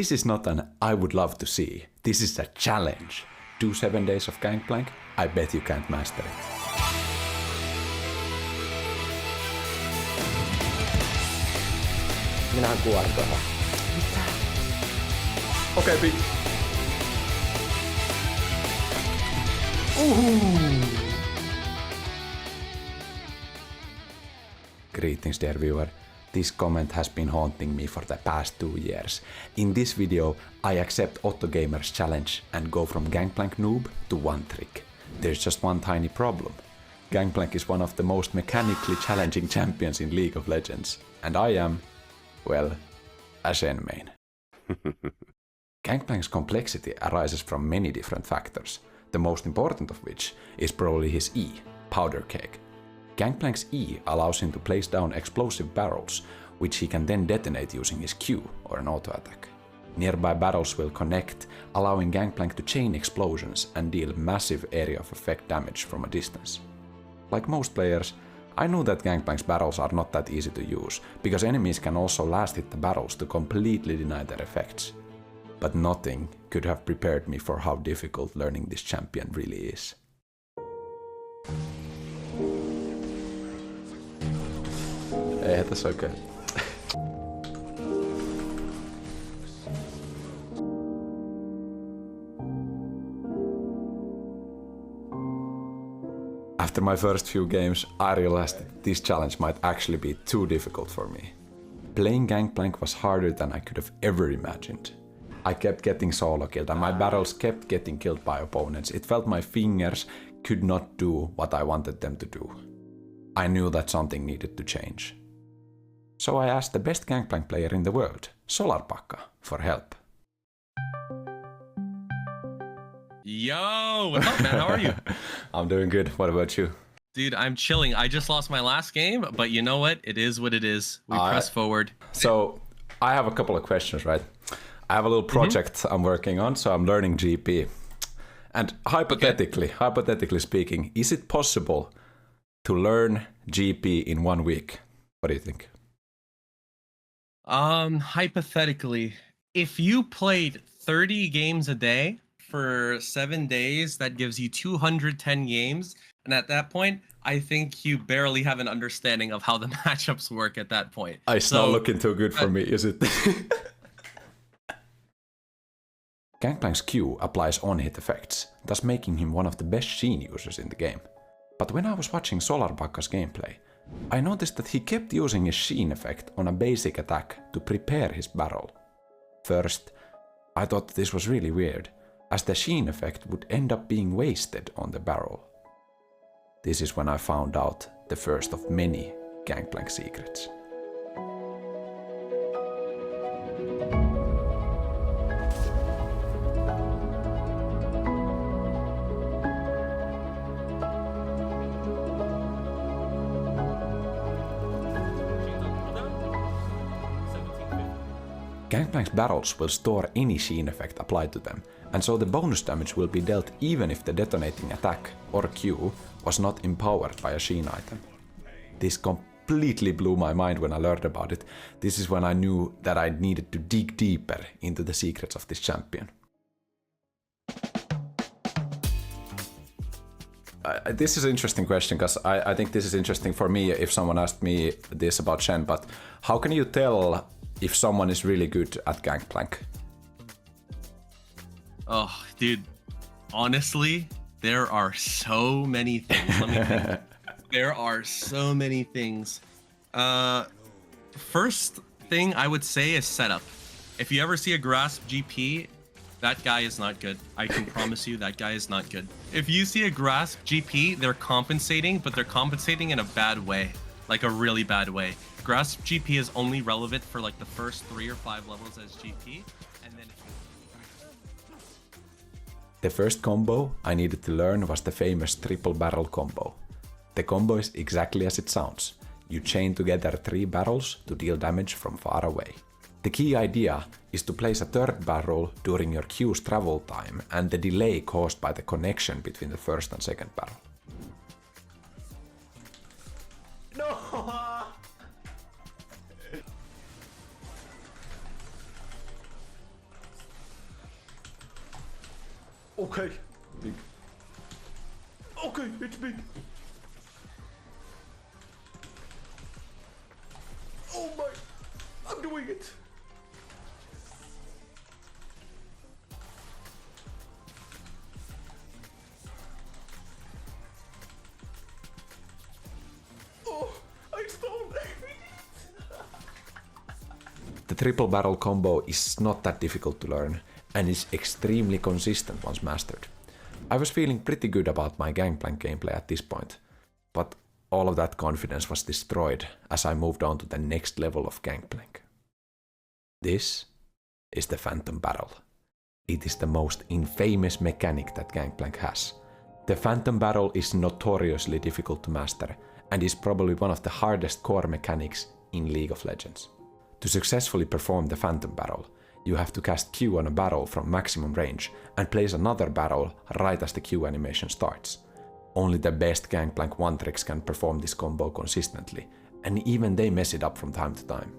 This is not an I would love to see. This is a challenge. Do 7 days of Gangplank? I bet you can't master it. Minähän kuorin tuohon. Okei, okay, Greetings, dear viewer. This comment has been haunting me for the past 2 years. In this video, I accept Otto Gamer's challenge and go from Gangplank noob to one trick. There's just one tiny problem. Gangplank is one of the most mechanically challenging champions in League of Legends, and I am, well, a SHEN main. Gangplank's complexity arises from many different factors, the most important of which is probably his E, Powder Keg. Gangplank's E allows him to place down explosive barrels, which he can then detonate using his Q or an auto attack. Nearby barrels will connect, allowing Gangplank to chain explosions and deal massive area of effect damage from a distance. Like most players, I knew that Gangplank's barrels are not that easy to use, because enemies can also last hit the barrels to completely deny their effects. But nothing could have prepared me for how difficult learning this champion really is. Eihän tässä oikein. After my first few games, I realized that this challenge might actually be too difficult for me. Playing Gangplank was harder than I could have ever imagined. I kept getting solo killed and my barrels kept getting killed by opponents. It felt my fingers could not do what I wanted them to do. I knew that something needed to change. So I asked the best Gangplank player in the world, Solarpakka, for help. Yo, what's up, man? How are you? I'm doing good. What about you? Dude, I'm chilling. I just lost my last game, but you know what? It is what it is. We press forward. So I have a couple of questions, right? I have a little project I'm working on, so I'm learning GP. And hypothetically speaking, is it possible to learn GP in 1 week? What do you think? Hypothetically, if you played 30 games a day for 7 days, that gives you 210 games. And at that point, I think you barely have an understanding of how the matchups work at that point. It's not looking too good for me, is it? Gangplank's Q applies on-hit effects, thus making him one of the best SHEN users in the game. But when I was watching Solarpakka's gameplay, I noticed that he kept using his SHEN effect on a basic attack to prepare his barrel. First, I thought this was really weird, as the SHEN effect would end up being wasted on the barrel. This is when I found out the first of many Gangplank secrets. Gangplank's barrels will store any SHEN effect applied to them, and so the bonus damage will be dealt even if the detonating attack, or Q, was not empowered by a SHEN item. This completely blew my mind when I learned about it. This is when I knew that I needed to dig deeper into the secrets of this champion. This is an interesting question, because I think this is interesting for me if someone asked me this about SHEN, but how can you tell if someone is really good at Gangplank? Oh, dude, honestly, there are so many things. Let me think. There are so many things. First thing I would say is setup. If you ever see a grasp GP, that guy is not good. I can promise you that guy is not good. If you see a grasp GP, they're compensating, but they're compensating in a bad way, like a really bad way. Grasp GP is only relevant for like the first 3 or 5 levels as GP, and then the first combo I needed to learn was the famous triple barrel combo. The combo is exactly as it sounds. You chain together 3 barrels to deal damage from far away. The key idea is to place a third barrel during your Q's travel time and the delay caused by the connection between the first and second barrel. No! Okay. Big. Okay, it's big. Oh my, I'm doing it. Oh, I stoned. The triple barrel combo is not that difficult to learn and is extremely consistent once mastered. I was feeling pretty good about my Gangplank gameplay at this point, but all of that confidence was destroyed as I moved on to the next level of Gangplank. This is the Phantom Barrel. It is the most infamous mechanic that Gangplank has. The Phantom Barrel is notoriously difficult to master and is probably one of the hardest core mechanics in League of Legends. To successfully perform the Phantom Barrel, you have to cast Q on a barrel from maximum range and place another barrel right as the Q animation starts. Only the best Gangplank 1-tricks can perform this combo consistently, and even they mess it up from time to time.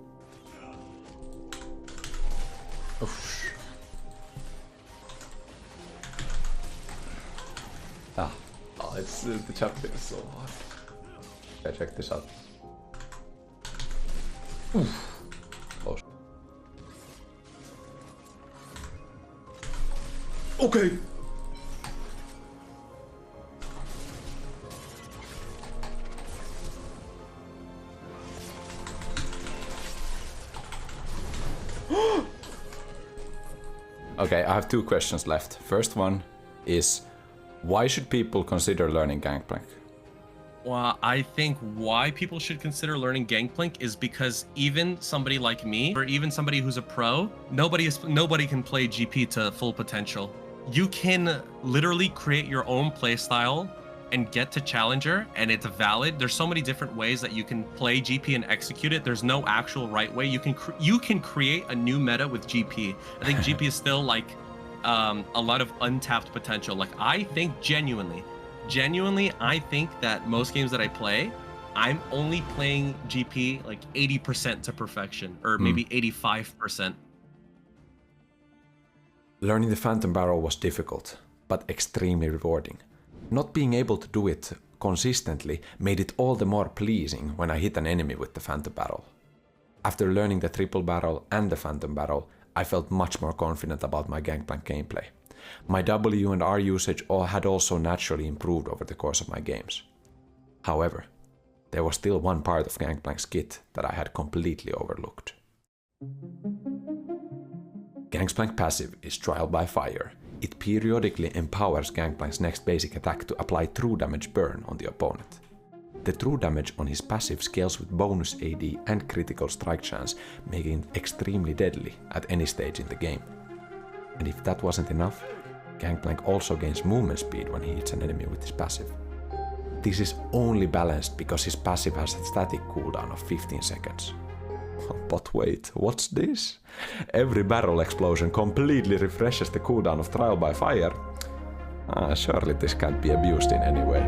It's the champion is so hard. Okay, check this out. Close. Okay. Okay, I have two questions left. First one is, why should people consider learning Gangplank? Well, I think why people should consider learning Gangplank is because even somebody like me, or even somebody who's a pro, nobody can play GP to full potential. You can literally create your own playstyle and get to Challenger, and it's valid. There's so many different ways that you can play GP and execute it. There's no actual right way. You can create a new meta with GP. I think GP is still like a lot of untapped potential. Like, I think genuinely, I think that most games that I play, I'm only playing GP like 80% to perfection, or maybe 85%. Learning the Phantom Barrel was difficult, but extremely rewarding. Not being able to do it consistently made it all the more pleasing when I hit an enemy with the Phantom Barrel. After learning the Triple Barrel and the Phantom Barrel, I felt much more confident about my Gangplank gameplay. My W and R usage had also naturally improved over the course of my games. However, there was still one part of Gangplank's kit that I had completely overlooked. Gangplank passive is Trial by Fire. It periodically empowers Gangplank's next basic attack to apply true damage burn on the opponent. The true damage on his passive scales with bonus AD and critical strike chance, making it extremely deadly at any stage in the game. And if that wasn't enough, Gangplank also gains movement speed when he hits an enemy with his passive. This is only balanced because his passive has a static cooldown of 15 seconds. But wait, what's this? Every barrel explosion completely refreshes the cooldown of Trial by Fire. Surely this can't be abused in any way.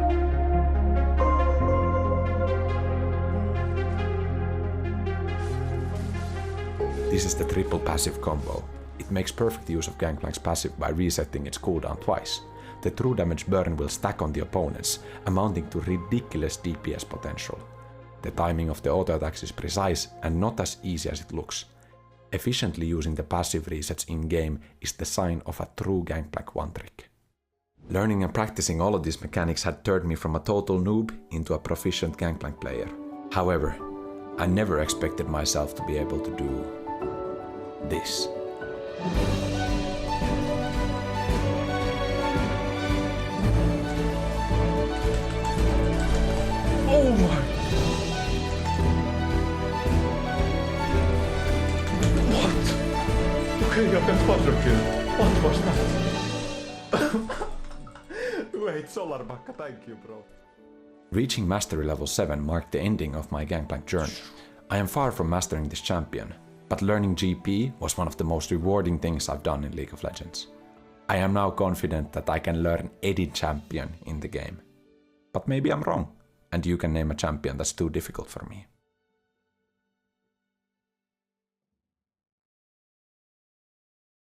This is the triple passive combo. It makes perfect use of Gangplank's passive by resetting its cooldown twice. The true damage burn will stack on the opponents, amounting to ridiculous DPS potential. The timing of the auto attacks is precise and not as easy as it looks. Efficiently using the passive resets in-game is the sign of a true Gangplank 1-trick. Learning and practicing all of these mechanics had turned me from a total noob into a proficient Gangplank player. However, I never expected myself to be able to do this. Oh my! Okay, I got quadruple. What was that? Wait, Solarbacka, thank you, bro. Reaching Mastery level 7 marked the ending of my Gangplank journey. I am far from mastering this champion, but learning GP was one of the most rewarding things I've done in League of Legends. I am now confident that I can learn any champion in the game. But maybe I'm wrong, and you can name a champion that's too difficult for me.